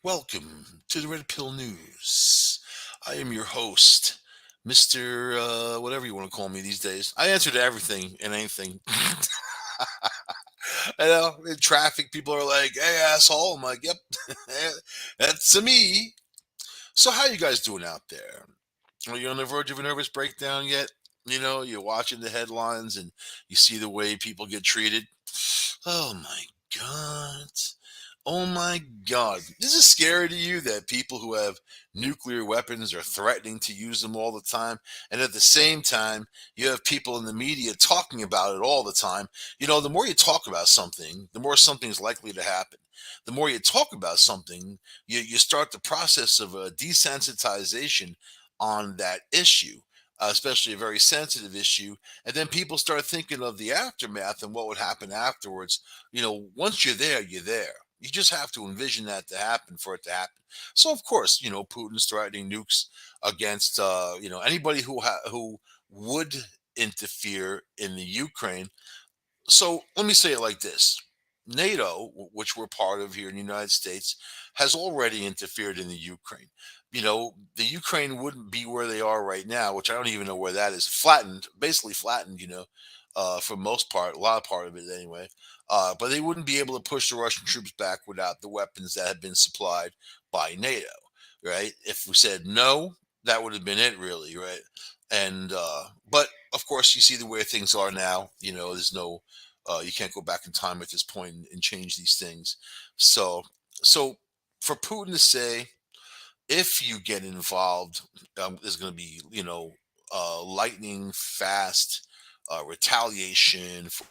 Welcome to the Red Pill News. I am your host, Mr. Whatever you want to call me these days. I answer to everything and anything. I know in traffic, people are like, "Hey, asshole." I'm like, "Yep, that's me." So, how you guys doing out there? Are you on the verge of a nervous breakdown yet? You're watching the headlines and you see the way people get treated. Oh my God. Oh my God. Is it scary to you that people who have nuclear weapons are threatening to use them all the time? And at the same time, you have people in the media talking about it all the time. The more you talk about something, the more something is likely to happen. The more you talk about something, you start the process of a desensitization on that issue, especially a very sensitive issue. And then people start thinking of the aftermath and what would happen afterwards. Once you're there, you're there. You just have to envision that to happen for it to happen. So, of course, Putin's threatening nukes against, anybody who would interfere in the Ukraine. So let me say it like this: NATO, which we're part of here in the United States, has already interfered in the Ukraine. The Ukraine wouldn't be where they are right now, which I don't even know where that is. Flattened, basically flattened, for most part, a lot part of it anyway. But they wouldn't be able to push the Russian troops back without the weapons that had been supplied by NATO, right? If we said no, that would have been it, really, right? But of course, you see the way things are now. There's no you can't go back in time at this point and change these things. So for Putin to say, if you get involved, there's going to be, lightning fast retaliation for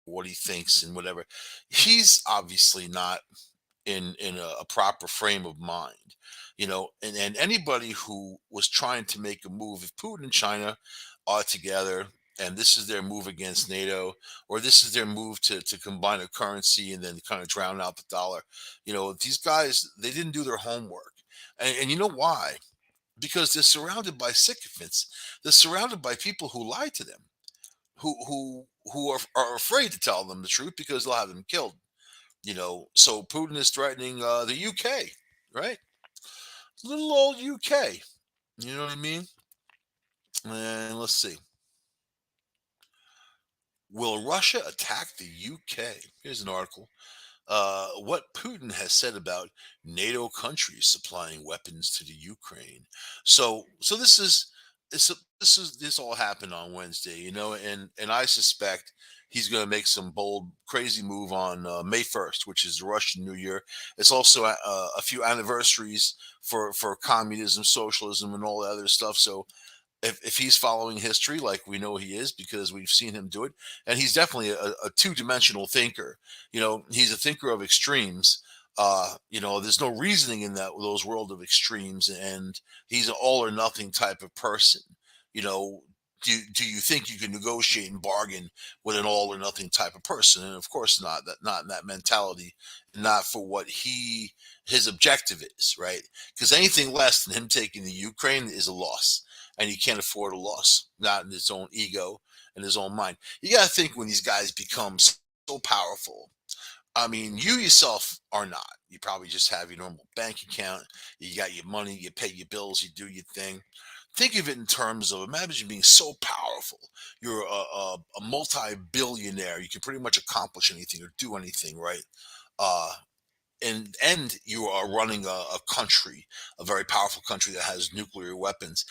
what he thinks and whatever. He's obviously not in a proper frame of mind. And anybody who was trying to make a move, if Putin and China are together and this is their move against NATO, or this is their move to combine a currency and then kind of drown out the dollar, these guys, they didn't do their homework. And you know why? Because they're surrounded by sycophants. They're surrounded by people who lie to them, who are afraid to tell them the truth because they'll have them killed. So Putin is threatening the UK, right? Little old UK. You know what I mean? And let's see. Will Russia attack the UK? Here's an article. What Putin has said about NATO countries supplying weapons to the Ukraine. So this all happened on Wednesday, and I suspect he's going to make some bold, crazy move on May 1st, which is the Russian New Year. It's also a few anniversaries for communism, socialism, and all that other stuff. So if he's following history like we know he is because we've seen him do it, and he's definitely a two-dimensional thinker. He's a thinker of extremes. There's no reasoning in those world of extremes, and he's an all or nothing type of person. you know do you think you can negotiate and bargain with an all or nothing type of person? And of course not. That not in that mentality, not for what his objective is, right? Because anything less than him taking the Ukraine is a loss, and he can't afford a loss, not in his own ego and his own mind. You got to think, when these guys become so powerful, I mean, you yourself are not. You probably just have your normal bank account. You got your money, you pay your bills, you do your thing. Think of it in terms of, imagine being so powerful. You're a multi-billionaire. You can pretty much accomplish anything or do anything, right? Uh, and you are running a country, a very powerful country that has nuclear weapons.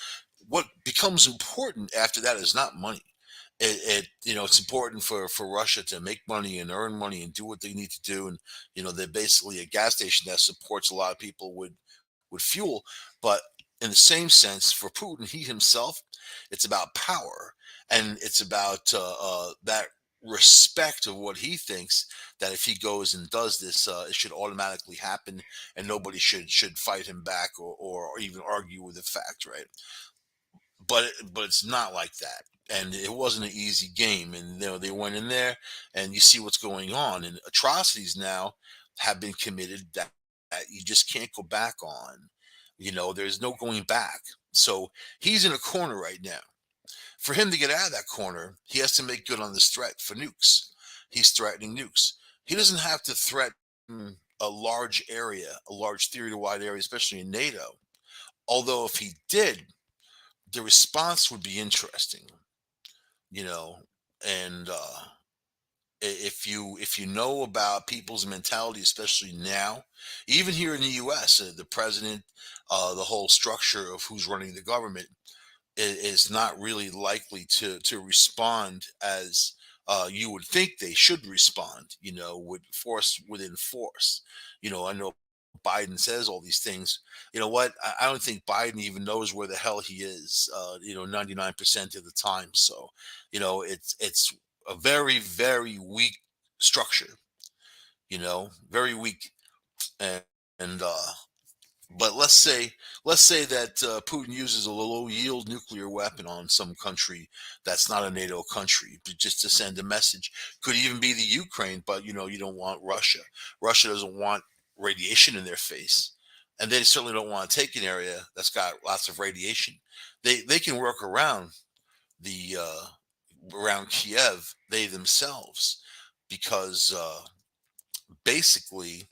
What becomes important after that is not money. It's important for Russia to make money and earn money and do what they need to do. And they're basically a gas station that supports a lot of people with fuel. But in the same sense, for Putin, he himself, it's about power, and it's about that respect of what he thinks, that if he goes and does this, it should automatically happen, and nobody should fight him back, or even argue with the fact, right? But it's not like that, and it wasn't an easy game. And they went in there, and you see what's going on, and atrocities now have been committed that you just can't go back on. There's no going back. So he's in a corner right now. For him to get out of that corner, he has to make good on this threat for nukes. He's threatening nukes. He doesn't have to threaten a large area, a large theater-wide area, especially in NATO. Although if he did, the response would be interesting, you know, and if you know about people's mentality, especially now, even here in the U.S., the president, the whole structure of who's running the government is not really likely to respond as you would think they should respond. With force within force. I know Biden says all these things. You know what? I don't think Biden even knows where the hell he is. 99% of the time. So, it's a very very weak structure. Very weak. And but let's say that Putin uses a low yield nuclear weapon on some country that's not a NATO country, just to send a message. Could even be the Ukraine, but you don't want Russia. Russia doesn't want radiation in their face, and they certainly don't want to take an area that's got lots of radiation. They can work around the around Kiev, they themselves, because basically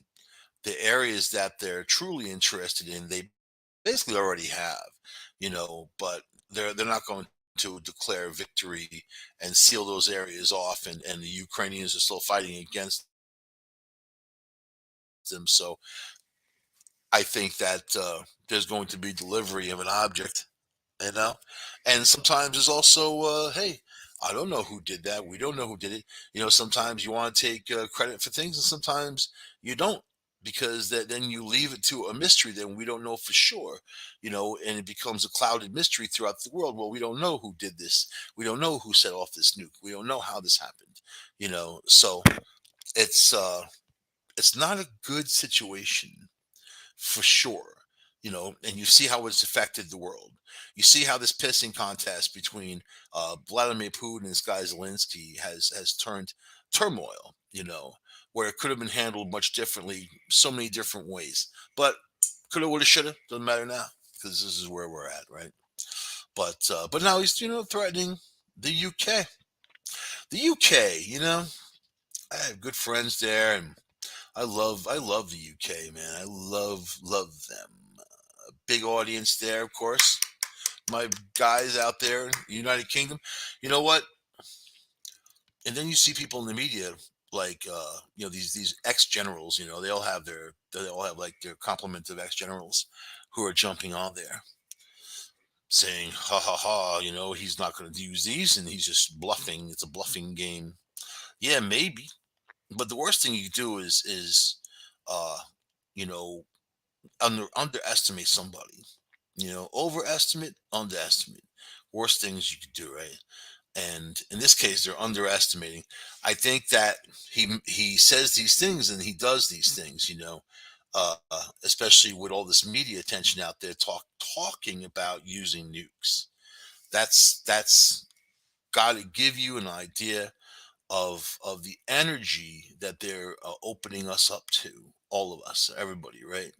the areas that they're truly interested in, they basically already have, but they're not going to declare victory and seal those areas off, and the Ukrainians are still fighting against them. So I think that there's going to be delivery of an object, you know and sometimes there's also hey, I don't know who did that, we don't know who did it. Sometimes you want to take credit for things, and sometimes you don't, because then you leave it to a mystery, then we don't know for sure. And it becomes a clouded mystery throughout the world. Well, we don't know who did this, we don't know who set off this nuke, we don't know how this happened. So it's not a good situation, for sure. And you see how it's affected the world. You see how this pissing contest between Vladimir Putin and this guy Zelensky has turned turmoil. Where it could have been handled much differently, so many different ways. But coulda, woulda, shoulda, doesn't matter now, because this is where we're at, right? But now he's threatening the UK. The UK, I have good friends there, and I love the UK, man. I love them. Big audience there, of course. My guys out there in the United Kingdom. You know what? And then you see people in the media, like these ex generals. They all have like their complement of ex generals who are jumping on there, saying ha ha ha, he's not going to use these, and he's just bluffing. It's a bluffing game. Yeah, maybe. But the worst thing you do is uh you know underestimate somebody. Overestimate, underestimate. Worst things you could do, right? And in this case, they're underestimating. I think that he says these things and he does these things. Especially with all this media attention out there, talking about using nukes. That's got to give you an idea of the energy that they're opening us up to, all of us, everybody, right?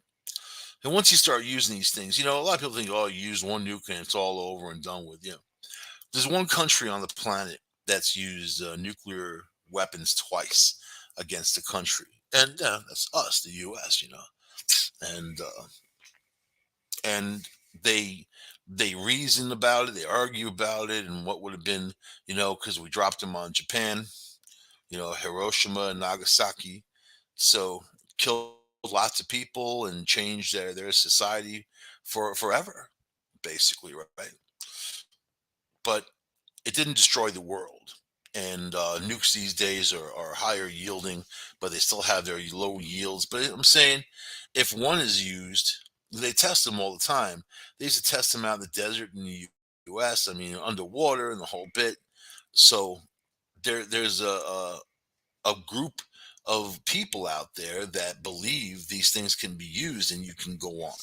And once you start using these things, a lot of people think, oh, you use one nuke and it's all over and done with. There's one country on the planet that's used nuclear weapons twice against a country, and that's us, the U.S. And they reason about it, they argue about it, and what would have been, because we dropped them on Japan, Hiroshima and Nagasaki, so killed lots of people and changed their society for forever, basically, right? But it didn't destroy the world. And nukes these days are higher yielding, but they still have their low yields. But I'm saying, if one is used, they test them all the time. They used to test them out in the desert in the U.S. I mean, underwater and the whole bit. So there's a group of people out there that believe these things can be used and you can go on.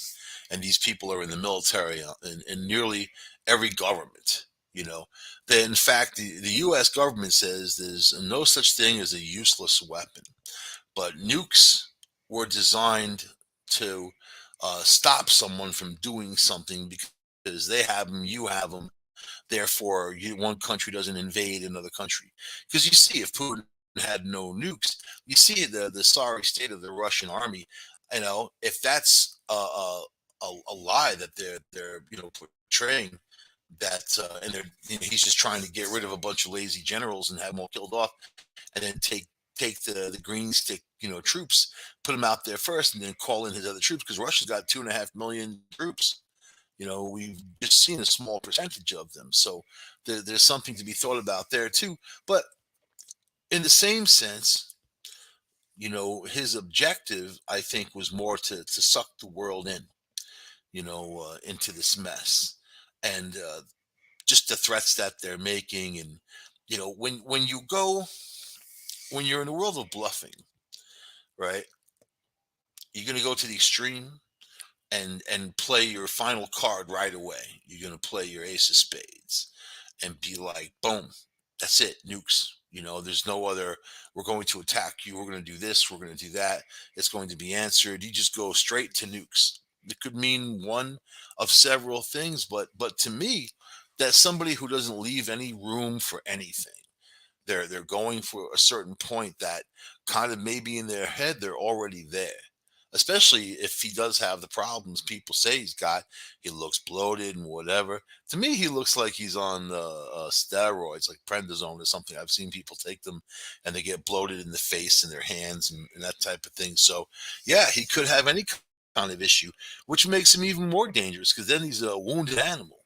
And these people are in the military, in nearly every government. That in fact, the U.S. government says there's no such thing as a useless weapon. But nukes were designed to stop someone from doing something, because they have them, you have them. Therefore, one country doesn't invade another country. Because you see, if Putin had no nukes. You see the sorry state of the Russian army. If that's a lie that they're portraying, that and he's just trying to get rid of a bunch of lazy generals and have them all killed off, and then take the green stick troops, put them out there first, and then call in his other troops, because Russia's got 2.5 million troops. We've just seen a small percentage of them, so there's something to be thought about there too. But in the same sense, his objective, I think, was more to suck the world in, into this mess, and just the threats that they're making. And when you're in the world of bluffing, right, you're going to go to the extreme and play your final card right away. You're going to play your ace of spades and be like, boom, that's it, nukes. There's no other. We're going to attack you. We're going to do this. We're going to do that. It's going to be answered. You just go straight to nukes. It could mean one of several things, but to me, that's somebody who doesn't leave any room for anything. They're going for a certain point that kind of maybe in their head they're already there. Especially if he does have the problems people say he's got. He looks bloated and whatever. To me, he looks like he's on steroids, like prednisone or something. I've seen people take them and they get bloated in the face and their hands and that type of thing. So, yeah, he could have any kind of issue, which makes him even more dangerous, because then he's a wounded animal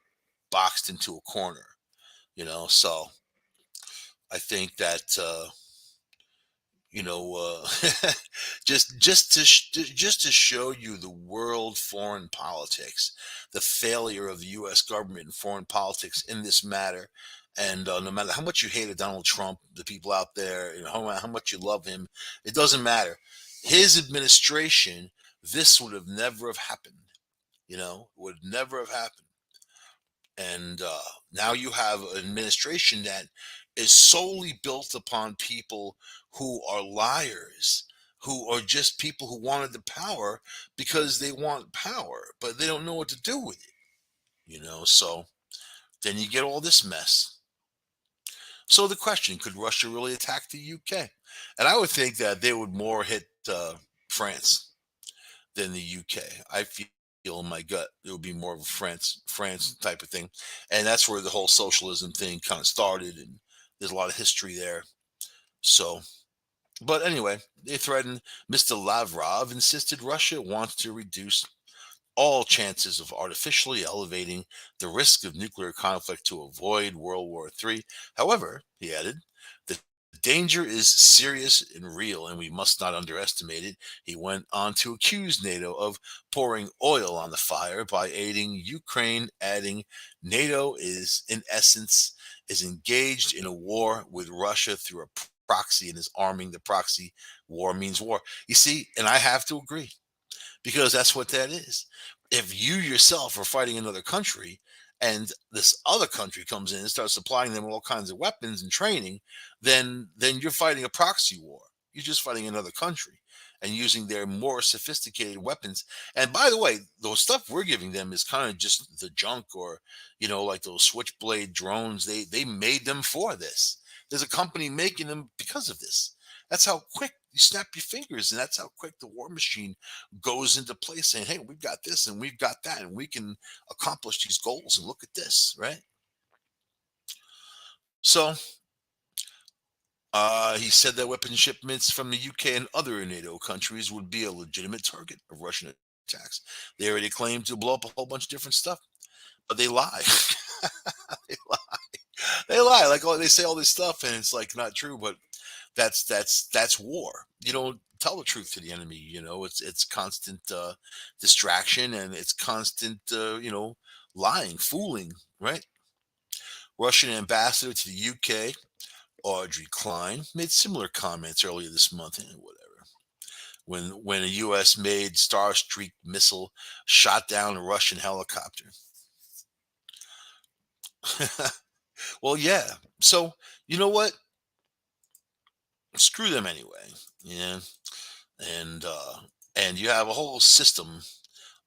boxed into a corner. So I think that just to show you the world foreign politics, the failure of the U.S. government and foreign politics in this matter. And no matter how much you hated Donald Trump, the people out there, how much you love him, it doesn't matter. His administration, this would have never have happened. Would never have happened. And now you have an administration that is solely built upon people who are liars, who are just people who wanted the power because they want power, but they don't know what to do with it. So then you get all this mess. So the question, could Russia really attack the UK? And I would think that they would more hit France than the UK. I feel in my gut it would be more of a France type of thing, and that's where the whole socialism thing kind of started, and there's a lot of history there. So, but anyway, they threatened. Mr. Lavrov insisted Russia wants to reduce all chances of artificially elevating the risk of nuclear conflict to avoid World War III. However, he added, the danger is serious and real, and we must not underestimate it. He went on to accuse NATO of pouring oil on the fire by aiding Ukraine, adding, NATO is, in essence, is engaged in a war with Russia through a proxy and is arming the proxy. War means war. You see, and I have to agree, because that's what that is. If you yourself are fighting another country and this other country comes in and starts supplying them all kinds of weapons and training, then you're fighting a proxy war. You're just fighting another country and using their more sophisticated weapons. And by the way, those stuff we're giving them is kind of just the junk, or like those switchblade drones. They made them for this. There's a company making them because of this. That's how quick you snap your fingers, and that's how quick the war machine goes into place, saying, hey, we've got this and we've got that, and we can accomplish these goals, and look at this, right? So he said that weapon shipments from the UK and other NATO countries would be a legitimate target of Russian attacks. They already claimed to blow up a whole bunch of different stuff, but they lie. They lie. They lie. Like, oh, they say all this stuff, and it's like not true. But that's war. You don't tell the truth to the enemy. It's constant distraction, and it's constant lying, fooling. Right? Russian ambassador to the UK, Audrey Klein, made similar comments earlier this month. Whatever. When a U.S. made Starstreak missile shot down a Russian helicopter. Well, yeah. So you know what? Screw them anyway. Yeah. And you have a whole system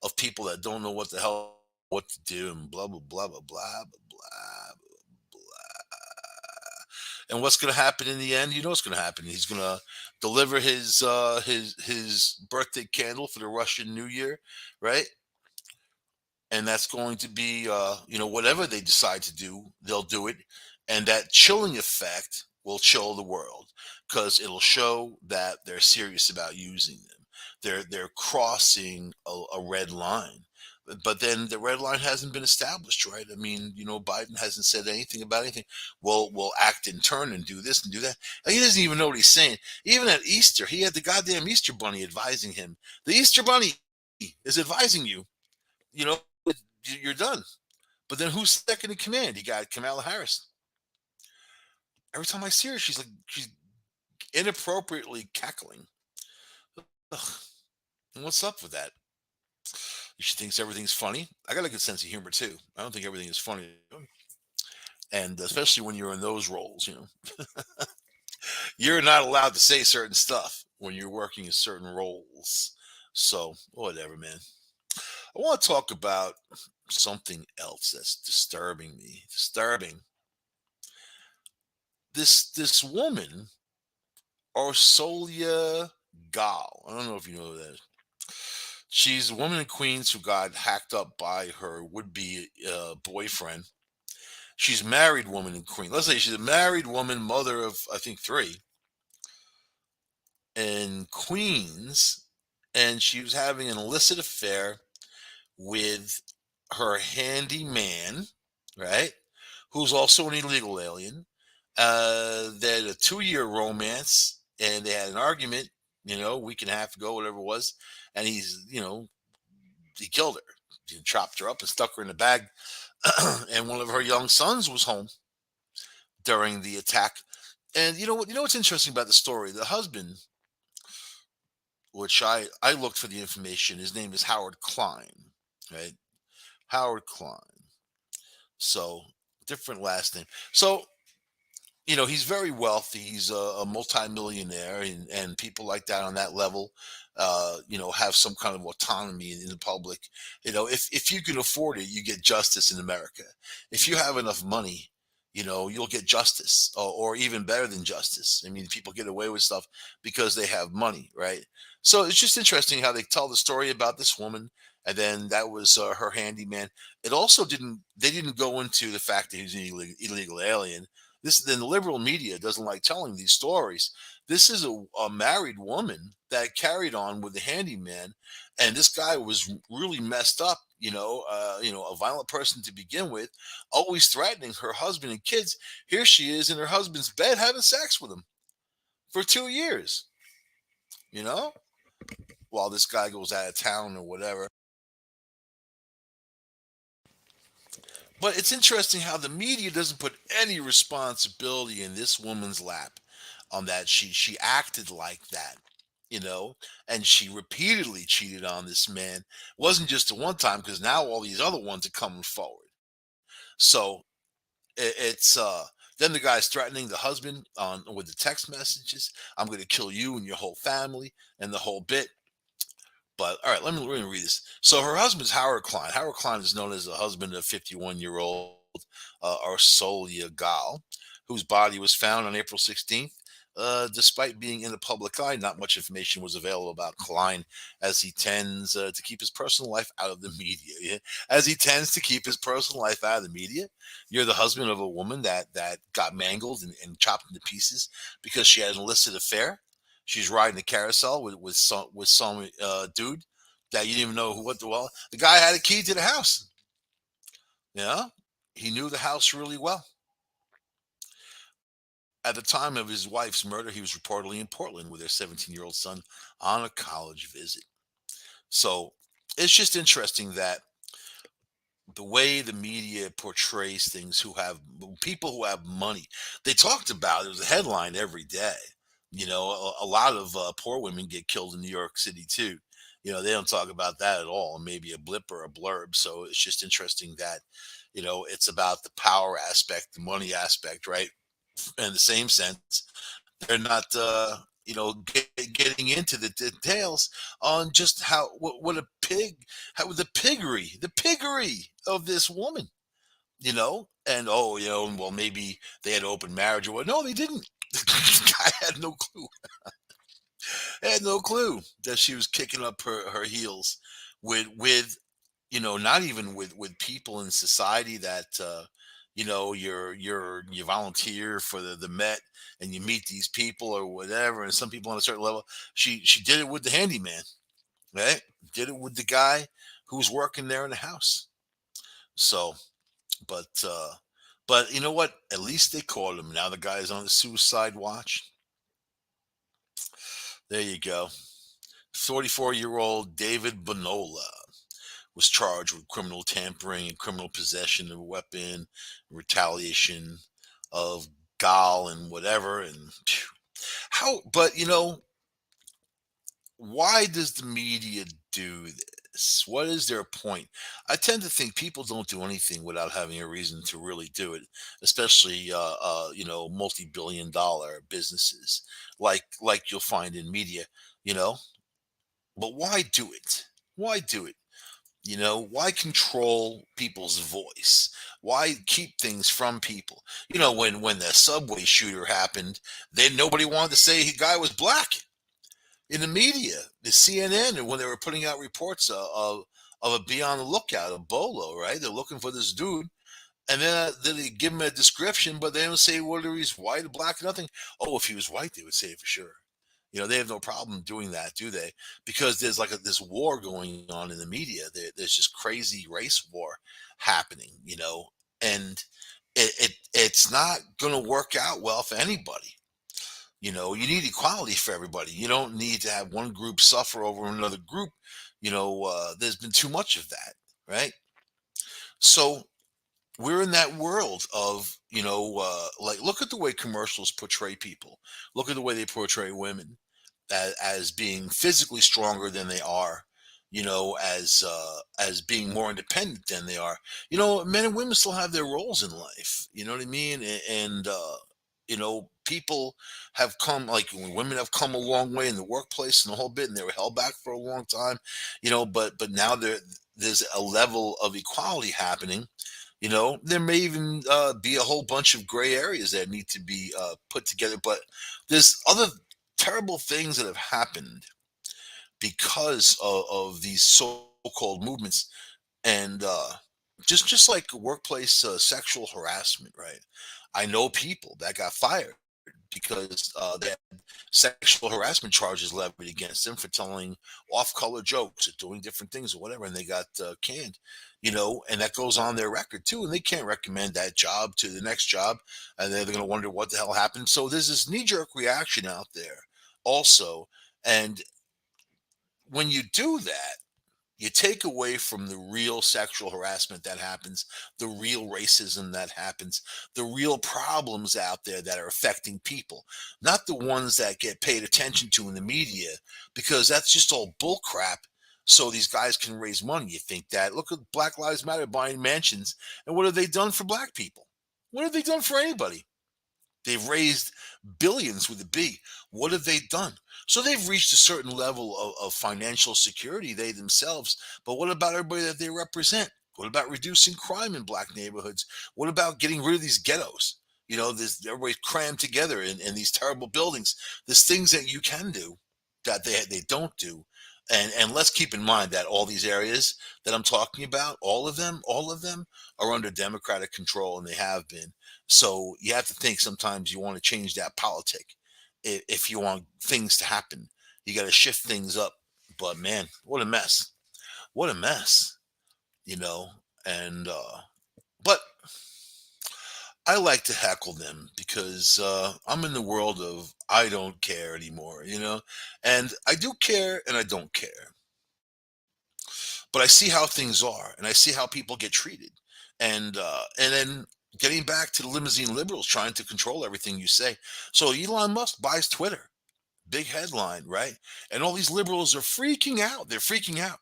of people that don't know what the hell what to do, and blah blah blah blah blah blah blah blah. And what's going to happen in the end? You know what's going to happen. He's going to deliver his birthday candle for the Russian New Year, right? And that's going to be whatever they decide to do, they'll do it, and that chilling effect will chill the world because it'll show that they're serious about using them. They're crossing a red line. But then the red line hasn't been established, right? I mean, Biden hasn't said anything about anything. We'll act in turn and do this and do that. And he doesn't even know what he's saying. Even at Easter, he had the goddamn Easter bunny advising him. The Easter bunny is advising you, you know, you're done. But then who's second in command? You got Kamala Harris. Every time I see her, she's inappropriately cackling. Ugh. And what's up with that? She thinks everything's funny. I got a good sense of humor too. I don't think everything is funny, and especially when you're in those roles, you're not allowed to say certain stuff when you're working in certain roles. So whatever, man. I want to talk about something else that's disturbing me. Disturbing. This woman, Orsolia Gal. I don't know if you know who that is. She's a woman in Queens who got hacked up by her would-be boyfriend. She's a married woman in Queens. Let's say she's a married woman, mother of I think three, in Queens, and she was having an illicit affair with her handyman, right? Who's also an illegal alien. They had a 2-year romance, and they had an argument, a week and a half ago, whatever it was, and he killed her. He chopped her up and stuck her in a bag. And one of her young sons was home during the attack. And what's interesting about the story? The husband, which I looked for the information, his name is Howard Klein, right? Howard Klein. So different last name. So he's very wealthy. He's a multimillionaire, and people like that on that level, have some kind of autonomy in the public. If you can afford it, you get justice in America. If you have enough money, you'll get justice, or even better than justice. I mean, people get away with stuff because they have money, right? So it's just interesting how they tell the story about this woman, and then that was her handyman. It also didn't. They didn't go into the fact that he's an illegal alien. Then the liberal media doesn't like telling these stories. This is a married woman that carried on with the handyman, and this guy was really messed up. A violent person to begin with, always threatening her husband and kids. Here she is in her husband's bed having sex with him for 2 years. You know, while this guy goes out of town or whatever. But it's interesting how the media doesn't put any responsibility in this woman's lap on that she acted like that, you know, and she repeatedly cheated on this man. It wasn't just the one time because now all these other ones are coming forward. So it's then the guy's threatening the husband on with the text messages. I'm going to kill you and your whole family and the whole bit. But all right, let me read this. So her husband's Howard Klein. Howard Klein is known as the husband of 51-year-old Arsolia Gal, whose body was found on April 16th. Despite being in the public eye, not much information was available about Klein, as he tends to keep his personal life out of the media. Yeah? As he tends to keep his personal life out of the media, you're the husband of a woman that got mangled and chopped into pieces because she had an illicit affair. She's riding a carousel with some dude that you didn't even know the guy had a key to the house. Yeah, he knew the house really well. At the time of his wife's murder, he was reportedly in Portland with their 17-year-old son on a college visit. So it's just interesting that the way the media portrays things, who have people who have money, they talked about it was a headline every day. A lot of poor women get killed in New York City too. They don't talk about that at all, maybe a blip or a blurb. So it's just interesting that it's about the power aspect, the money aspect, right? In the same sense, they're not getting into the details on just what a pig, how the piggery of this woman, And oh, well, maybe they had open marriage or what. No, they didn't. The guy had no clue. Had no clue that she was kicking up her heels with not even with people in society that you volunteer for the Met and you meet these people or whatever, and some people on a certain level. She did it with the handyman, right? Did it with the guy who's working there in the house. So, but but you know what? At least they caught him. Now the guy's on the suicide watch. There you go. 44-year-old David Banola was charged with criminal tampering and criminal possession of a weapon, retaliation of gall and whatever. And phew, how, but why does the media do this? What is their point? I tend to think people don't do anything without having a reason to really do it, especially multi-billion-dollar businesses like you'll find in media. You know, but why do it? Why do it? Why control people's voice? Why keep things from people? When the subway shooter happened, then nobody wanted to say the guy was black in the media, the CNN, and when they were putting out reports of a be on the lookout of Bolo, right? They're looking for this dude, and then they give him a description, but they don't say whether he's white or black or nothing. Oh, if he was white, they would say it for sure. They have no problem doing that, do they? Because there's like this war going on in the media. There's just crazy race war happening, and it's not going to work out well for anybody. You need equality for everybody. You don't need to have one group suffer over another group. There's been too much of that, right? So we're in that world of like look at the way commercials portray people. Look at the way they portray women as being physically stronger than they are, as being more independent than they are. Men and women still have their roles in life, you know what I mean? And people have come, like women have come a long way in the workplace and the whole bit, and they were held back for a long time, but now there's a level of equality happening. There may even be a whole bunch of gray areas that need to be put together, but there's other terrible things that have happened because of these so-called movements, and just like workplace sexual harassment, right? I know people that got fired because they had sexual harassment charges levied against them for telling off-color jokes or doing different things or whatever, and they got canned. And that goes on their record too, and they can't recommend that job to the next job, and they're going to wonder what the hell happened. So there's this knee-jerk reaction out there, also, and when you do that, you take away from the real sexual harassment that happens, the real racism that happens, the real problems out there that are affecting people, not the ones that get paid attention to in the media, because that's just all bullcrap. So these guys can raise money. You think that? Look at Black Lives Matter buying mansions, and what have they done for black people? What have they done for anybody? They've raised billions with a B. What have they done? So they've reached a certain level of financial security, they themselves. But what about everybody that they represent? What about reducing crime in black neighborhoods? What about getting rid of these ghettos? This everybody's crammed together in these terrible buildings. There's things that you can do that they don't do. And let's keep in mind that all these areas that I'm talking about, all of them are under Democratic control, and they have been. So you have to think sometimes you want to change that politic. If you want things to happen, you got to shift things up. But man, what a mess! What a mess, you know. And but I like to heckle them because I'm in the world of I don't care anymore. And I do care and I don't care, but I see how things are and I see how people get treated, and then getting back to the limousine liberals trying to control everything you say. So Elon Musk buys Twitter, big headline, right? And all these liberals are freaking out. They're freaking out.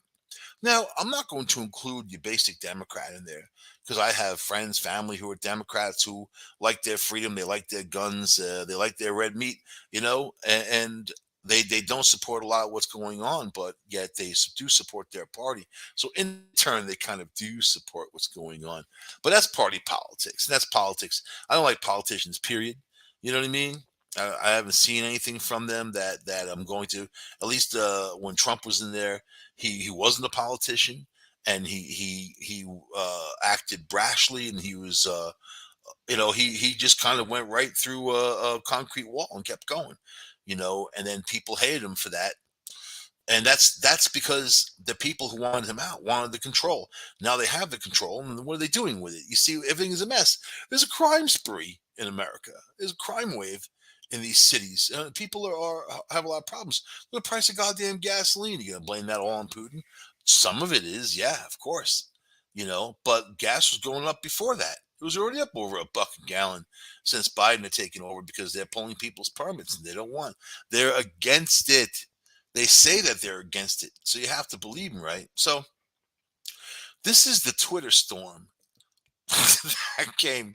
Now, I'm not going to include your basic Democrat in there because I have friends, family who are Democrats who like their freedom, they like their guns, they like their red meat, and They don't support a lot of what's going on, but yet they do support their party. So in turn, they kind of do support what's going on. But that's party politics. And that's politics. I don't like politicians. Period. You know what I mean? I haven't seen anything from them that I'm going to. At least when Trump was in there, he wasn't a politician, and he acted brashly, and he was he just kind of went right through a concrete wall and kept going, and then people hated him for that. And that's because the people who wanted him out wanted the control. Now they have the control, and what are they doing with it? You see, everything is a mess. There's a crime spree in America. There's a crime wave in these cities. People have a lot of problems. The price of goddamn gasoline. You gonna blame that all on Putin? Some of it is, yeah, of course. But gas was going up before that. It was already up over $1 a gallon since Biden had taken over because they're pulling people's permits and they don't want. They're against it. They say that they're against it, so you have to believe them, right? So this is the Twitter storm that came.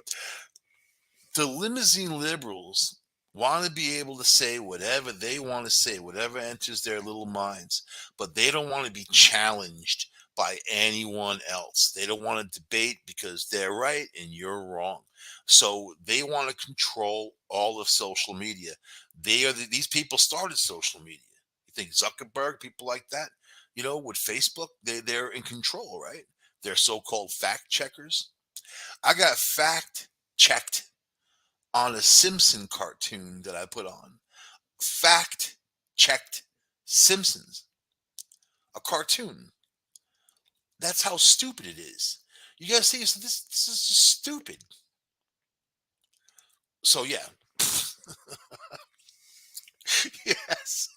The limousine liberals want to be able to say whatever they want to say, whatever enters their little minds, but they don't want to be challenged by anyone else. They don't want to debate because they're right and you're wrong. So they want to control all of social media. These people started social media. You think Zuckerberg, people like that, with Facebook, they're in control, right? They're so-called fact checkers. I got fact checked on a Simpson cartoon that I put on. Fact checked Simpsons, a cartoon. That's how stupid it is. You gotta see, so this is just stupid. So yeah. Yes.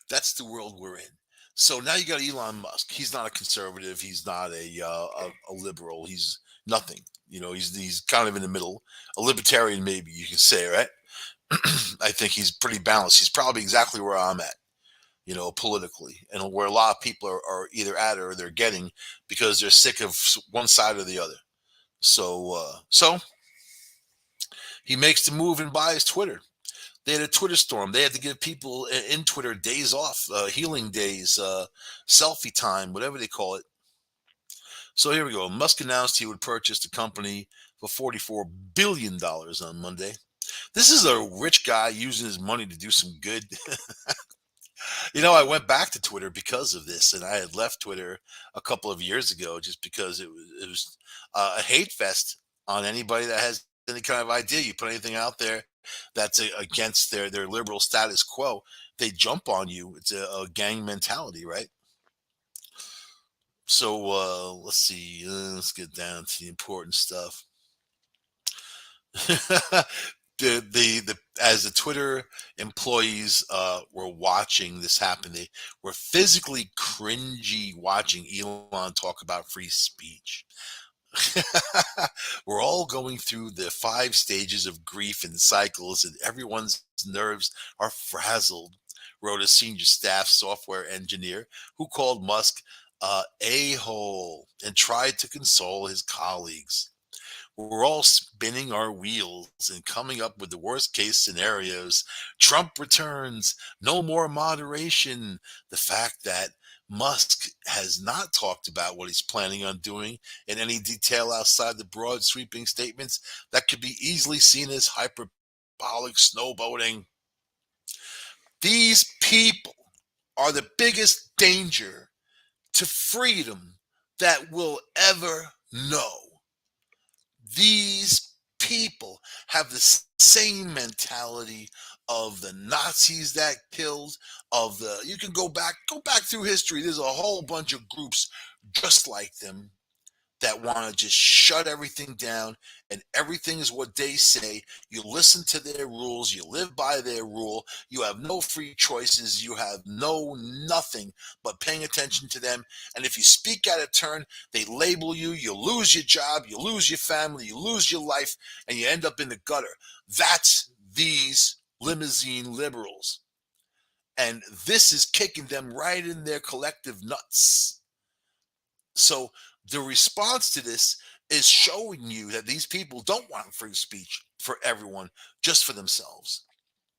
That's the world we're in. So now you got Elon Musk. He's not a conservative. He's not a liberal. He's nothing. He's kind of in the middle, a libertarian, maybe you could say, right? I think he's pretty balanced. He's probably exactly where I'm at, politically, and where a lot of people are either at or they're getting because they're sick of one side or the other. So he makes the move and buys Twitter. They had a Twitter storm. They had to give people in Twitter days off, healing days, selfie time, whatever they call it. So here we go. Musk announced he would purchase the company for $44 billion on Monday. This is a rich guy using his money to do some good. I went back to Twitter because of this, and I had left Twitter a couple of years ago just because it was a hate fest on anybody that has any kind of idea. You put anything out there that's against their liberal status quo, they jump on you. It's a gang mentality, right? So let's see. Let's get down to the important stuff. The as the Twitter employees were watching this happen, they were physically cringy watching Elon talk about free speech. We're all going through the 5 stages of grief and cycles, and everyone's nerves are frazzled, wrote a senior staff software engineer who called Musk a hole and tried to console his colleagues. We're all spinning our wheels and coming up with the worst case scenarios. Trump returns, no more moderation. The fact that Musk has not talked about what he's planning on doing in any detail outside the broad sweeping statements that could be easily seen as hyperbolic snowboating. These people are the biggest danger to freedom that we'll ever know. These people have the same mentality of the Nazis that killed, you can go back through history. There's a whole bunch of groups just like them that want to just shut everything down, and everything is what they say. You listen to their rules, you live by their rule, you have no free choices, you have no nothing but paying attention to them. And if you speak out of turn, they label you, you lose your job, you lose your family, you lose your life, and you end up in the gutter. That's these limousine liberals. And this is kicking them right in their collective nuts. So the response to this is showing you that these people don't want free speech for everyone, just for themselves.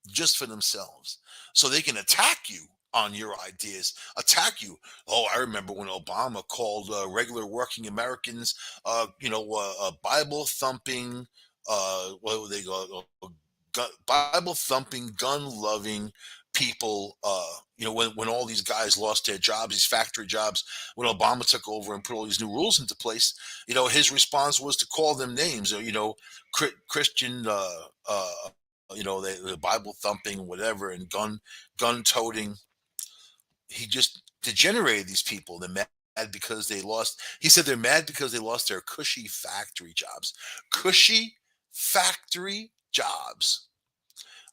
just for themselves, so they can attack you on your ideas, attack you. Oh, I remember when Obama called regular working Americans, Bible thumping, what would they go, Bible thumping, gun loving people. When all these guys lost their jobs, these factory jobs, when Obama took over and put all these new rules into place, his response was to call them names. Christian, the Bible thumping, whatever, and gun toting. He just degenerated these people. They're mad because they lost. He said they're mad because they lost their cushy factory jobs. Cushy factory jobs.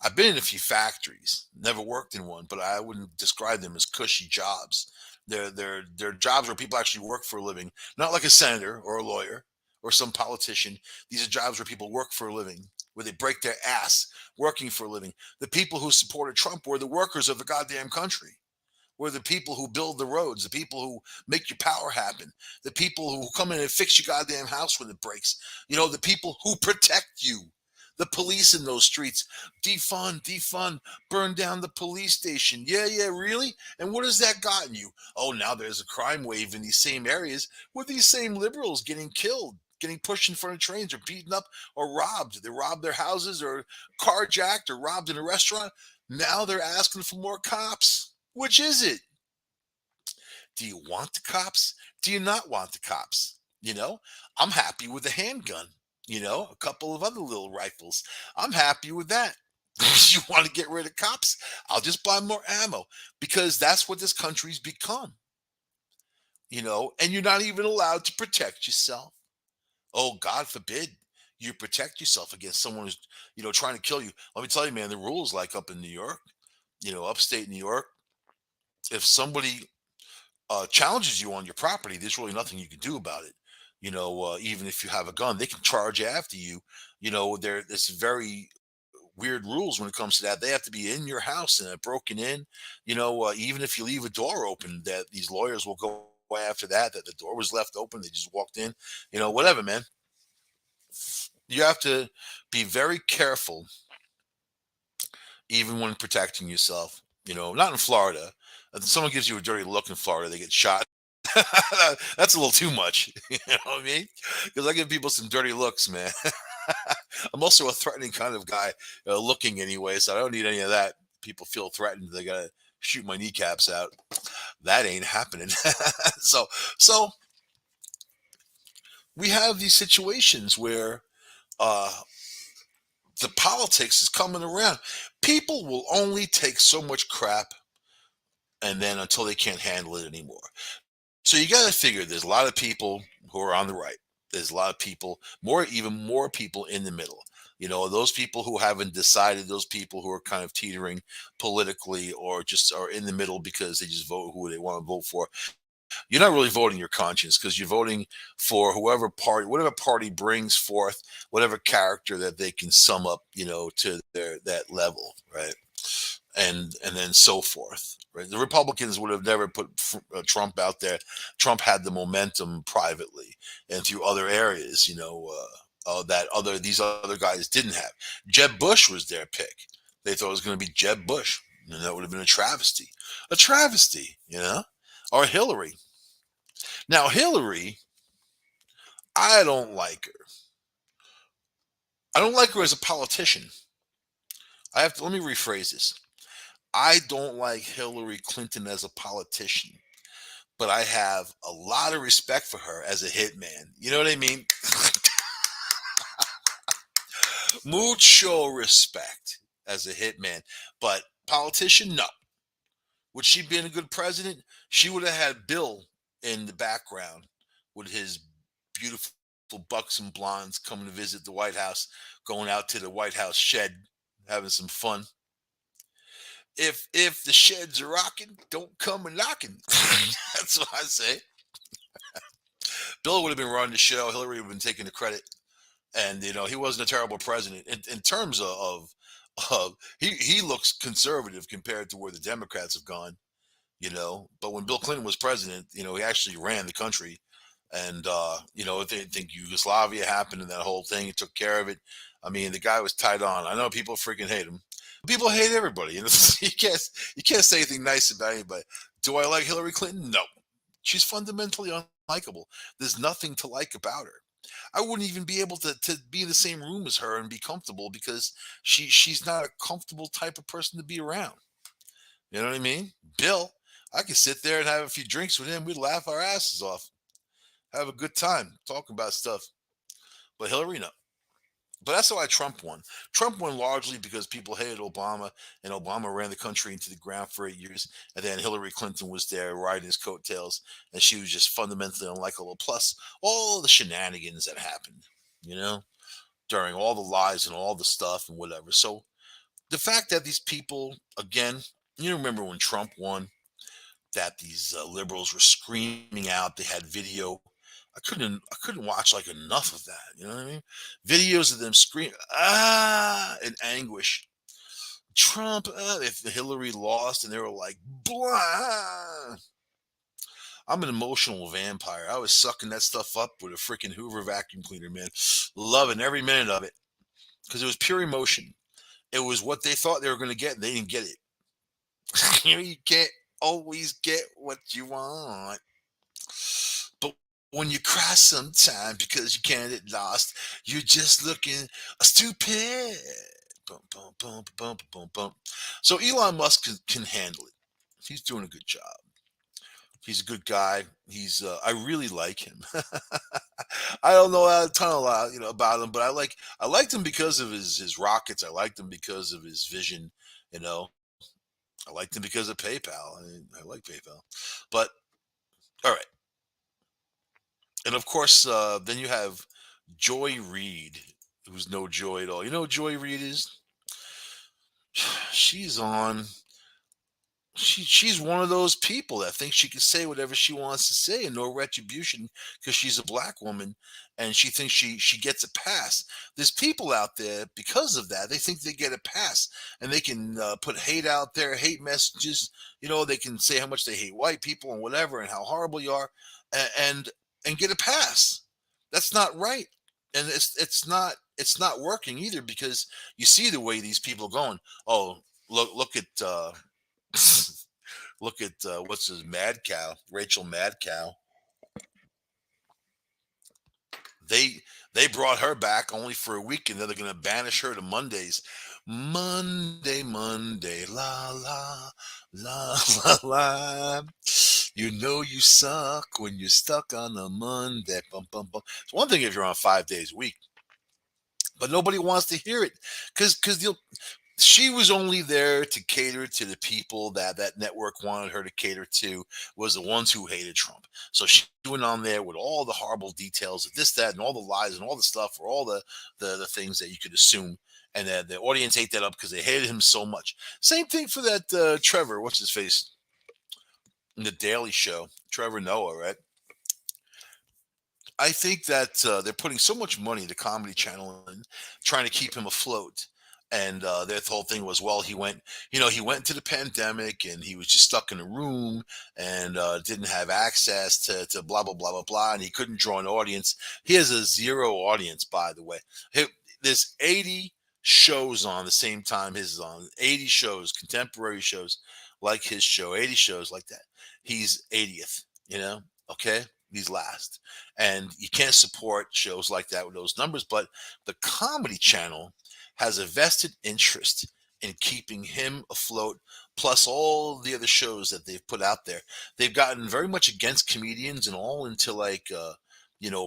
I've been in a few factories, never worked in one, but I wouldn't describe them as cushy jobs. They're jobs where people actually work for a living, not like a senator or a lawyer or some politician. These are jobs where people work for a living, where they break their ass working for a living. The people who supported Trump were the workers of the goddamn country. We're the people who build the roads, the people who make your power happen, the people who come in and fix your goddamn house when it breaks, the people who protect you, the police in those streets. Defund, defund, burn down the police station. Yeah, yeah, really? And what has that gotten you? Oh, now there's a crime wave in these same areas with these same liberals getting killed, getting pushed in front of trains or beaten up or robbed. They robbed their houses or carjacked or robbed in a restaurant. Now they're asking for more cops. Which is it? Do you want the cops? Do you not want the cops? I'm happy with a handgun, a couple of other little rifles. I'm happy with that. You want to get rid of cops? I'll just buy more ammo because that's what this country's become, and you're not even allowed to protect yourself. Oh, God forbid you protect yourself against someone who's, trying to kill you. Let me tell you, man, the rules like up in New York, upstate New York, if somebody challenges you on your property, there's really nothing you can do about it. Even if you have a gun, they can charge after you. There's very weird rules when it comes to that. They have to be in your house and broken in. Even if you leave a door open, that these lawyers will go after that the door was left open. They just walked in. Whatever, man. You have to be very careful, even when protecting yourself. Not in Florida. If someone gives you a dirty look in Florida, they get shot. That's a little too much. You know what I mean? Because I give people some dirty looks, man. I'm also a threatening kind of guy, looking anyway, so I don't need any of that. People feel threatened, they gotta shoot my kneecaps out. That ain't happening. so, so we have these situations where uh, the politics is coming around. People will only take so much crap, and then until they can't handle it anymore. So you got to figure there's a lot of people who are on the right. There's a lot of people, even more people in the middle. Those people who haven't decided, those people who are kind of teetering politically or just are in the middle because they just vote who they want to vote for. You're not really voting your conscience because you're voting for whatever party brings forth whatever character that they can sum up, to that level, right? And then so forth. Right? The Republicans would have never put Trump out there. Trump had the momentum privately and through other areas, that these other guys didn't have. Jeb Bush was their pick. They thought it was going to be Jeb Bush, and that would have been a travesty, or Hillary. Now Hillary, I don't like her. I don't like her as a politician. Let me rephrase this. I don't like Hillary Clinton as a politician, but I have a lot of respect for her as a hitman. You know what I mean? Mucho respect as a hitman. But politician, no. Would she be a good president? She would have had Bill in the background with his beautiful buxom blondes coming to visit the White House, going out to the White House shed, having some fun. If the sheds are rocking, don't come a knocking. That's what I say. Bill would have been running the show. Hillary would have been taking the credit, and he wasn't a terrible president in terms of he looks conservative compared to where the Democrats have gone. But when Bill Clinton was president, he actually ran the country, and if they think Yugoslavia happened and that whole thing, he took care of it. I mean, the guy was tied on. I know people freaking hate him. People hate everybody. You can't say anything nice about anybody. Do I like Hillary Clinton? No. She's fundamentally unlikable. There's nothing to like about her. I wouldn't even be able to be in the same room as her and be comfortable because she's not a comfortable type of person to be around. You know what I mean? Bill, I could sit there and have a few drinks with him. We'd laugh our asses off, have a good time talking about stuff. But Hillary, no. But that's why Trump won. Trump won largely because people hated Obama, and Obama ran the country into the ground for 8 years. And then Hillary Clinton was there riding his coattails, and she was just fundamentally unlikable. Plus, all the shenanigans that happened, you know, during all the lies and all the stuff and whatever. So the fact that these people, again, you remember when Trump won, that these liberals were screaming out. They had video. I couldn't watch like enough of that. You know what I mean? Videos of them screaming in anguish. Trump, if Hillary lost, and they were like, blah. I'm an emotional vampire. I was sucking that stuff up with a freaking Hoover vacuum cleaner, man. Loving every minute of it because it was pure emotion. It was what they thought they were going to get, and they didn't get it. You can't always get what you want. But when you cry sometime because you can't get lost, you're just looking stupid. Boom, boom, boom, boom, boom, boom. So Elon Musk can handle it. He's doing a good job. He's a good guy. I really like him. I don't know a ton a lot, about him, but I liked him because of his rockets. I liked him because of his vision. You know, I liked him because of PayPal. I like PayPal, but all right. And of course, then you have Joy Reid, who's no joy at all. You know who Joy Reid is? She's on. She's one of those people that thinks she can say whatever she wants to say and no retribution because she's a black woman and she thinks she gets a pass. There's people out there because of that. They think they get a pass and they can put hate out there, hate messages. They can say how much they hate white people and whatever and how horrible you are, and and get a pass. That's not right, and it's not working either because you see the way these people are going. Oh, look at. Look at what's his Mad Cow, Rachel Mad Cow. They they brought her back only for a week, and then they're going to banish her to Mondays. Monday, Monday, la la la la la. You know you suck when you're stuck on a Monday. Bum, bum, bum. It's one thing if you're on 5 days a week, but nobody wants to hear it because she was only there to cater to the people that network wanted her to cater to, was the ones who hated Trump. So she went on there with all the horrible details of this, that, and all the lies and all the stuff, or all the things that you could assume. And the audience ate that up because they hated him so much. Same thing for that Trevor, what's his face, in the Daily Show, Trevor Noah, right? I think that they're putting so much money into Comedy Channel and trying to keep him afloat. And their whole thing was, well, he went into the pandemic and he was just stuck in a room and didn't have access to blah blah blah blah blah, and he couldn't draw an audience. He has a zero audience, by the way. He, there's 80 shows on the same time his is on. 80 shows, contemporary shows like his show. 80 shows like that. He's 80th. Okay. He's last, and you can't support shows like that with those numbers. But the Comedy Channel has a vested interest in keeping him afloat, plus all the other shows that they've put out there. They've gotten very much against comedians and all into like,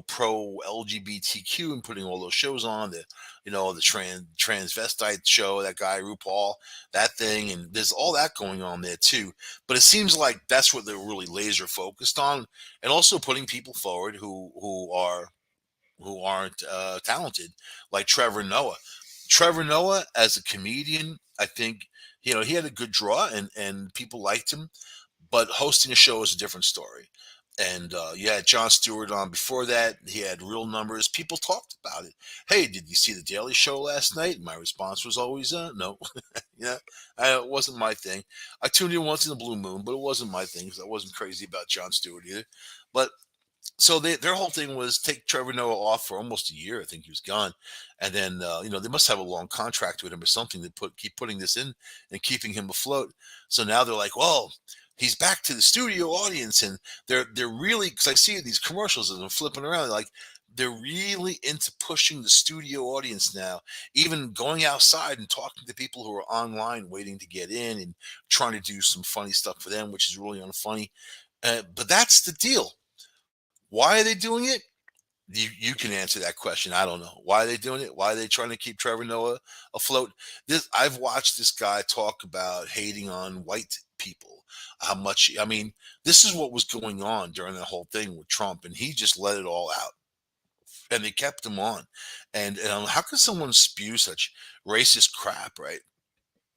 pro LGBTQ and putting all those shows on the transvestite show, that guy RuPaul, that thing, and there's all that going on there too. But it seems like that's what they're really laser focused on, and also putting people forward who aren't talented, like Trevor Noah. Trevor Noah as a comedian, I think he had a good draw and people liked him, but hosting a show is a different story. And you had Jon Stewart on before that. He had real numbers. People talked about it. Hey, did you see the Daily Show last night? My response was always, no. Yeah, it wasn't my thing. I tuned in once in a blue moon, but it wasn't my thing because I wasn't crazy about Jon Stewart either. But So their whole thing was take Trevor Noah off for almost a year. I think he was gone, and then they must have a long contract with him or something to keep putting this in and keeping him afloat. So now they're like, well, he's back to the studio audience, and they're really, because I see these commercials of them flipping around, like they're really into pushing the studio audience now, even going outside and talking to people who are online waiting to get in and trying to do some funny stuff for them, which is really unfunny. But that's the deal. Why are they doing it? You can answer that question. I don't know. Why are they doing it? Why are they trying to keep Trevor Noah afloat? This I've watched this guy talk about hating on white people. How much I mean, this is what was going on during the whole thing with Trump, and he just let it all out. And they kept him on. And how can someone spew such racist crap, right?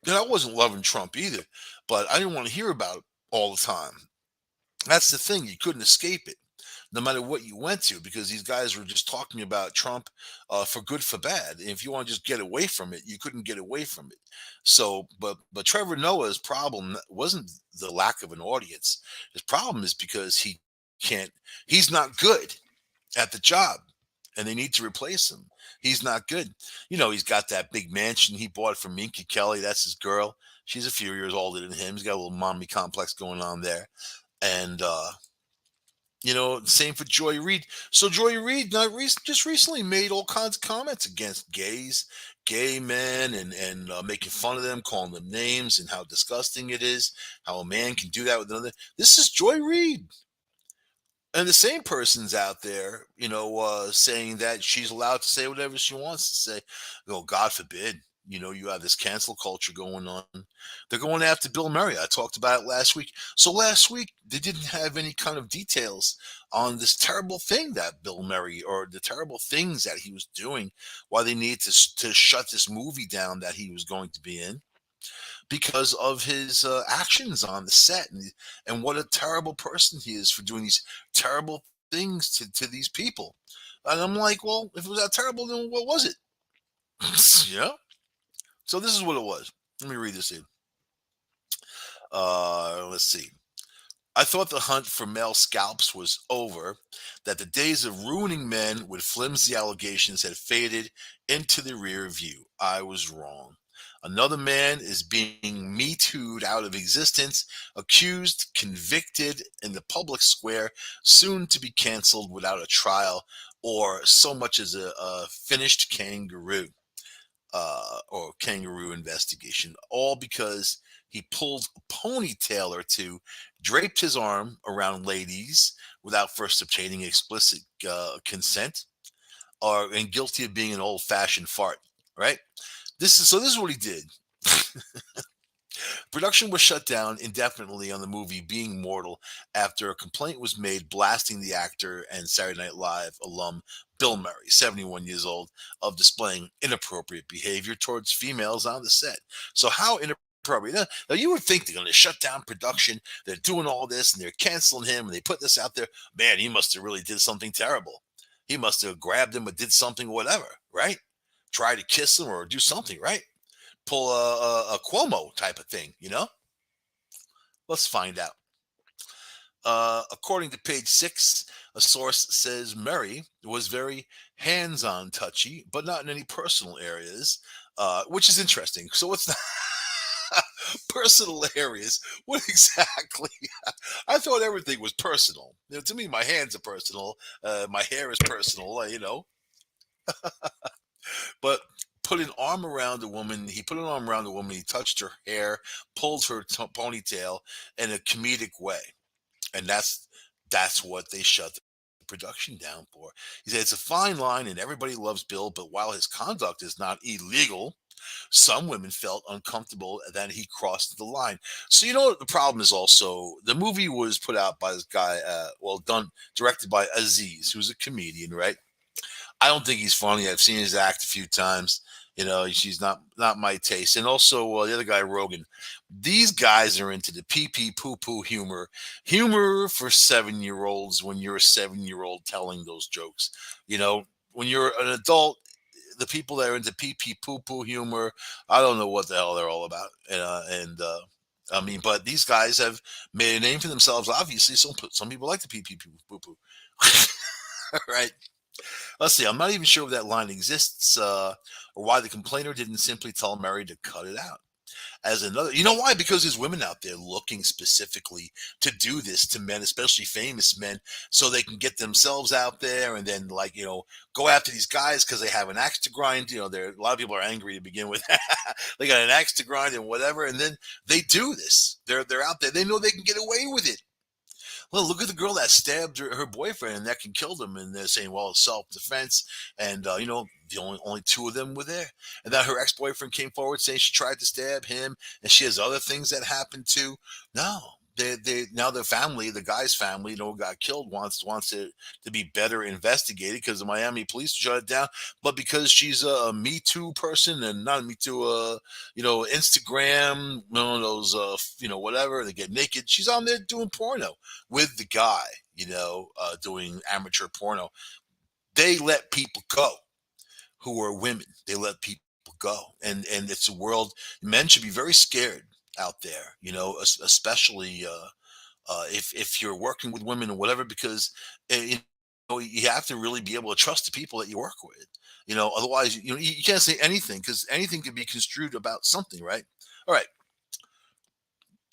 And I wasn't loving Trump either, but I didn't want to hear about it all the time. That's the thing. You couldn't escape it no matter what you went to, because these guys were just talking about Trump for good for bad. And if you want to just get away from it, you couldn't get away from it. So, but Trevor Noah's problem wasn't the lack of an audience. His problem is because can't. He's not good at the job, and they need to replace him. He's not good. He's got that big mansion he bought from Minka Kelly. That's his girl. She's a few years older than him. He's got a little mommy complex going on there, and same for Joy Reid. So Joy Reid just recently made all kinds of comments against gays, gay men, and making fun of them, calling them names, and how disgusting it is, how a man can do that with another. This is Joy Reid. And the same person's out there, saying that she's allowed to say whatever she wants to say. Oh, God forbid. You have this cancel culture going on. They're going after Bill Murray. I talked about it last week. So last week, they didn't have any kind of details on this terrible thing that Bill Murray, or the terrible things that he was doing, why they needed to shut this movie down that he was going to be in because of his actions on the set, and what a terrible person he is for doing these terrible things to these people. And I'm like, well, if it was that terrible, then what was it? Yeah. So this is what it was. Let me read this in. Let's see. I thought the hunt for male scalps was over, that the days of ruining men with flimsy allegations had faded into the rear view. I was wrong. Another man is being Me Too'd out of existence, accused, convicted in the public square, soon to be canceled without a trial or so much as a finished kangaroo or kangaroo investigation, all because he pulled a ponytail or two, draped his arm around ladies without first obtaining explicit consent, or and guilty of being an old-fashioned fart. Right? This is what he did. Production was shut down indefinitely on the movie Being Mortal after a complaint was made blasting the actor and Saturday Night Live alum Bill Murray, 71 years old, of displaying inappropriate behavior towards females on the set. So how inappropriate? Now you would think they're going to shut down production. They're doing all this and they're canceling him and they put this out there. Man, he must have really did something terrible. He must have grabbed him or did something, whatever, right? Try to kiss him or do something, right? Pull a Cuomo type of thing, Let's find out. According to page 6, a source says Murray was very hands-on touchy, but not in any personal areas, which is interesting. So what's the personal areas? What exactly? I thought everything was personal. To me, my hands are personal. My hair is personal, But put an arm around the woman. He put an arm around the woman. He touched her hair, pulled her ponytail in a comedic way, and that's what they shut the production down for. He said it's a fine line, and everybody loves Bill, but while his conduct is not illegal, some women felt uncomfortable that he crossed the line. So what the problem is? Also, the movie was put out by this guy, directed by Aziz, who's a comedian, right? I don't think he's funny. I've seen his act a few times. She's not my taste. And also the other guy, Rogan. These guys are into the pee pee poo poo humor for 7-year olds. When you're a 7-year old telling those jokes, when you're an adult, the people that are into pee pee poo poo humor, I don't know what the hell they're all about. And I mean, but these guys have made a name for themselves. Obviously, some people like to pee pee poo poo. Right? Let's see. I'm not even sure if that line exists, or why the complainer didn't simply tell Mary to cut it out. As another, you know why? Because there's women out there looking specifically to do this to men, especially famous men, so they can get themselves out there and then, like, go after these guys because they have an axe to grind. A lot of people are angry to begin with. They got an axe to grind and whatever, and then they do this. They're out there. They know they can get away with it. Well, look at the girl that stabbed her boyfriend and that can kill them, and they're saying, well, it's self-defense, and the only two of them were there, and that her ex-boyfriend came forward saying she tried to stab him, and she has other things that happened too. No, they now the family, the guy's family, who got killed, wants it to be better investigated because the Miami police shut it down, but because she's a Me Too person and not a Me Too, Instagram, those, whatever, they get naked. She's on there doing porno with the guy, doing amateur porno. They let people go who are women. They let people go, and it's a world. Men should be very scared out there, especially if you're working with women or whatever, because you have to really be able to trust the people that you work with. Otherwise, you can't say anything because anything can be construed about something, right? All right.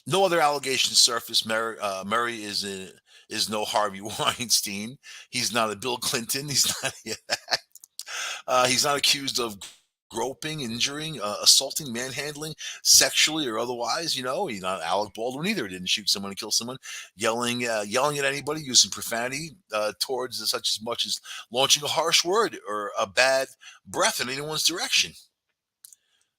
No other allegations surfaced. Murray is no Harvey Weinstein. He's not a Bill Clinton. He's not accused of groping, injuring, assaulting, manhandling, sexually or otherwise. He's not Alec Baldwin either. Didn't shoot someone and kill someone. Yelling at anybody, using profanity towards such as much as launching a harsh word or a bad breath in anyone's direction.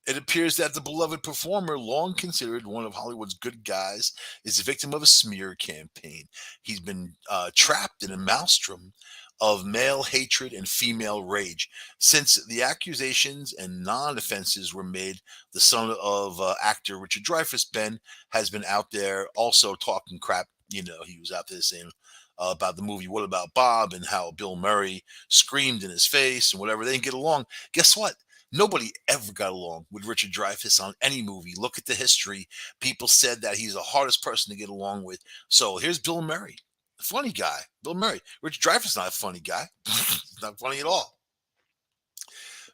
It appears that the beloved performer, long considered one of Hollywood's good guys, is the victim of a smear campaign. He's been trapped in a maelstrom of male hatred and female rage. Since the accusations and non offenses were made, the son of actor Richard Dreyfuss, Ben, has been out there also talking crap. He was out there saying about the movie What About Bob and how Bill Murray screamed in his face and whatever. They didn't get along. Guess what? Nobody ever got along with Richard Dreyfuss on any movie. Look at the history. People said that he's the hardest person to get along with. So here's Bill Murray, a funny guy. Bill Murray. Richard Dreyfuss not a funny guy. He's not funny at all.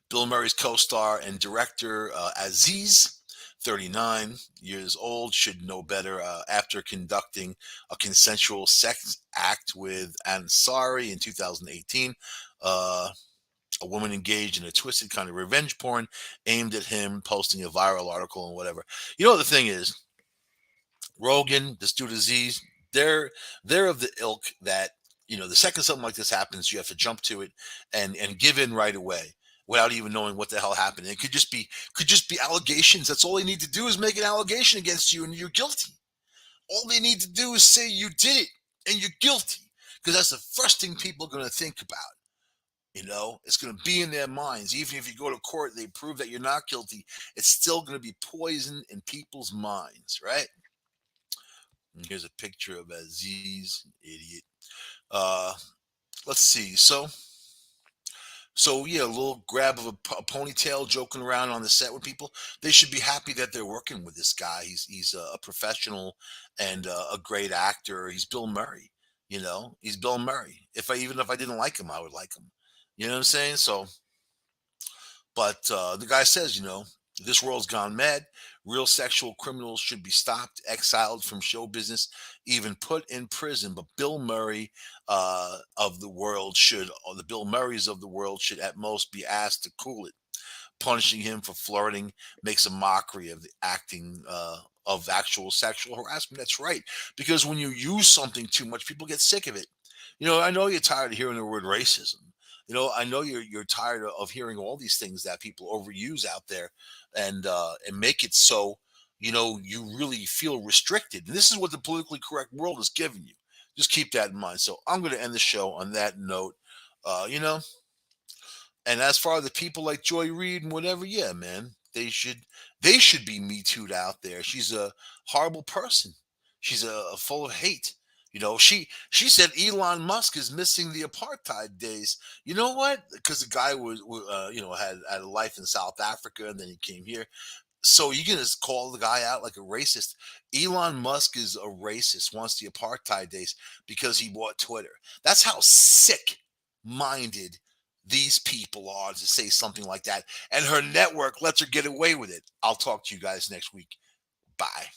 Bill Murray's co-star and director Aziz, 39 years old, should know better after conducting a consensual sex act with Ansari in 2018. A woman engaged in a twisted kind of revenge porn aimed at him, posting a viral article and whatever. The thing is, Rogan, this dude Aziz, they're of the ilk that the second something like this happens, you have to jump to it and give in right away without even knowing what the hell happened. It could just be allegations. That's all they need to do is make an allegation against you and you're guilty. All they need to do is say you did it and you're guilty, because that's the first thing people are going to think about. It's going to be in their minds. Even if you go to court, they prove that you're not guilty. It's still going to be poison in people's minds, right? And here's a picture of Aziz, idiot. Uh, let's see. So yeah, a little grab of a ponytail, joking around on the set with people. They should be happy that they're working with this guy. He's a professional and a great actor. He's Bill Murray. He's Bill Murray. Even if I didn't like him, I would like him. You know what I'm saying? So, but the guy says, this world's gone mad. Real sexual criminals should be stopped, exiled from show business, even put in prison. But Bill Murray of the world should, or the Bill Murrays of the world should at most be asked to cool it. Punishing him for flirting makes a mockery of the acting of actual sexual harassment. That's right. Because when you use something too much, people get sick of it. I know you're tired of hearing the word racism. I know you're tired of hearing all these things that people overuse out there, and make it so you really feel restricted. And this is what the politically correct world is giving you. Just keep that in mind. So I'm going to end the show on that note. Uh, you know, and as far as the people like Joy Reid and whatever, yeah, man, they should be Me Too'd out there. She's a horrible person. She's a full of hate. She said Elon Musk is missing the apartheid days. You know what? Because the guy had a life in South Africa and then he came here. So you can just call the guy out like a racist. Elon Musk is a racist, wants the apartheid days because he bought Twitter. That's how sick minded these people are to say something like that. And her network lets her get away with it. I'll talk to you guys next week. Bye.